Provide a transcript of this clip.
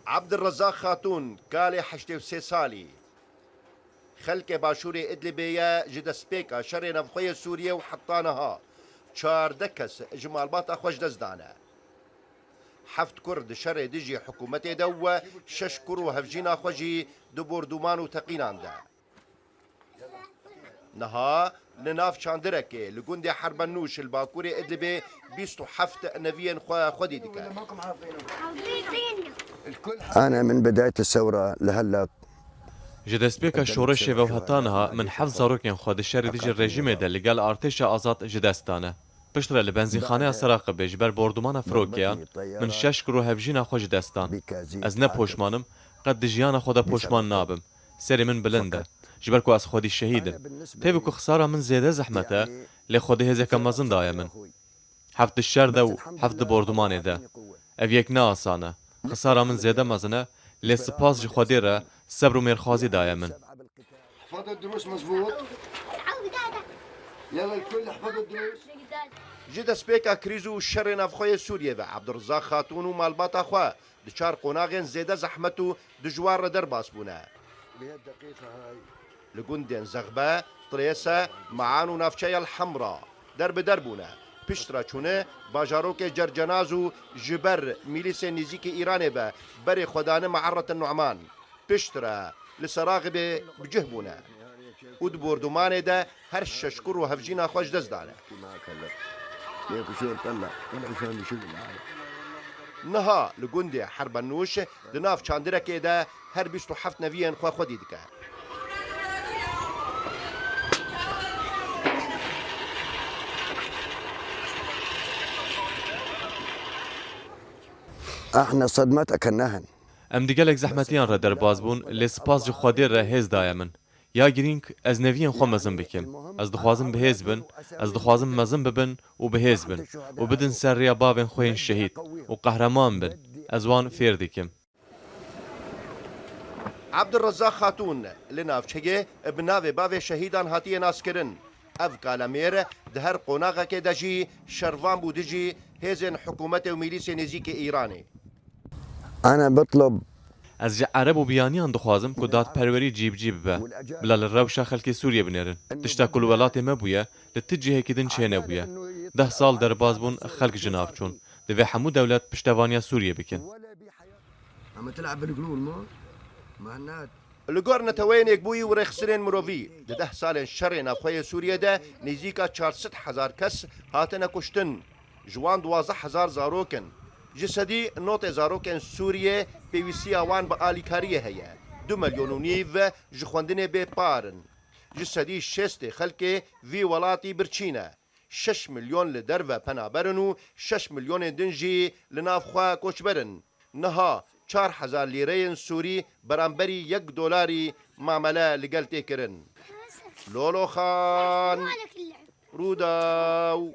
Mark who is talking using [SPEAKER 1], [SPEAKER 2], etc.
[SPEAKER 1] عبد الرزاق خاتون كالي 83 سالي خلق باشوري إدلبية جدا سبيكا شر نفخية سوريا وحطانها چار دكس جمال باتا خوش دزدانا حفت كرد شر دجي حكومتي دو شش كرو هفجينا خوشي دو بردومان وتقينان دا نها لناف شاندركي لقندي حرب النوش الباكوري إدلبي بيستو حفت نفيا خودي دكا.
[SPEAKER 2] أنا من بداية الثورة لهلا
[SPEAKER 3] جدا سبيكا شورش و هتانها من حفظ زاروكين خود الشر ديج الرژیم ده لقال ارتش آزاد جدستانه پشتره لبنزینخانه سراق بجبر بردمان فروکیان من 6 کرو هفجینا خوش دستان از نه پوشمانم قد دجیان خود پوشمان نابم سری من بلنده جبر کو از خودی شهیدم تیو کو خساره من زیاده زحمته لخود هزک مزن دایم من حفت الشر ده و حفت بردمان ده اف یک نه آسانه خساره من زیاده مزنه لسپاس جی خودی را صبر و مرخازی دایم من
[SPEAKER 4] احفظوا الدروس مظبوط يلا الكل احفظوا الدروس
[SPEAKER 1] جدا سبيكا كريزو شر نفخوي سوريا و عبد الرزاق خاتون و مالباتا خوا دچار قوناغن زيده زحمتو دجوار درباس بونا لقندن زغبه طريسه معانو نافشايا الحمراء درب دربونا پشترا چونه باجاروك جرجنازو جبر ميليس نزيك ايران با بري خدانه معرة النعمان پشترا لسراغبه بجهبونا ود بردمان ده هر ششكر و هفجينا خوش دزدانه نها لقندي حرب النوش دناف چاندرك ده هر 27 نويين خوا خودي دكه
[SPEAKER 2] احنا صدمات اكنهن
[SPEAKER 3] ام دیگلک زحمتیان را در باز بون لسپاس جی خودی را هز دایمن یا گرینگ از نوین خو مزن بکم از دخوازم بهز بن از دخوازم مزن ببن و بهز بن و بدن سر ریا باون خوین شهید و قهرمان بن از وان فیر دیکم
[SPEAKER 1] عبد الرزاق خاتون لنافچه بناوه باوه شهیدان هاتی ناسکرن اف کالامیر دهر قوناغه که دجی شروان بودجی هزن حکومت و میلیس نزیک ایرانی
[SPEAKER 2] انا بطلب
[SPEAKER 3] از عرب و بیانیان دخوازم که داد پروری جیب به بلال الروشا خلک سوریه بنیرن تشتا کل ولات ما بویا لتجه کدن چه نبویا 10 سال در باز بون خلق جناب چون دوی حمو دولت پشتوانیا سوریه بکن
[SPEAKER 2] عم تلعب بالقلول ما مهنات
[SPEAKER 1] لگور نتوینک بوی و رخصرین مروی ده 10 سال شر نافخوی سوریه ده نزیکا 400,000 کس هاتن کشتن جوان 12,000 زاروکن جسدی نوت زاروکن سوریه پیویسی آوان با آلیکاریه هیا 2 ملیون و نیو جخوندن به پارن جسدی 6 خلک وی ولاتی برچینه 6 ملیون لدر و پنابرن و 6 ملیون دنجی لنافخوا کشبرن نها 4,000 لیره سوری برانبری $1 معامله لگل تکرن لولو خان روداو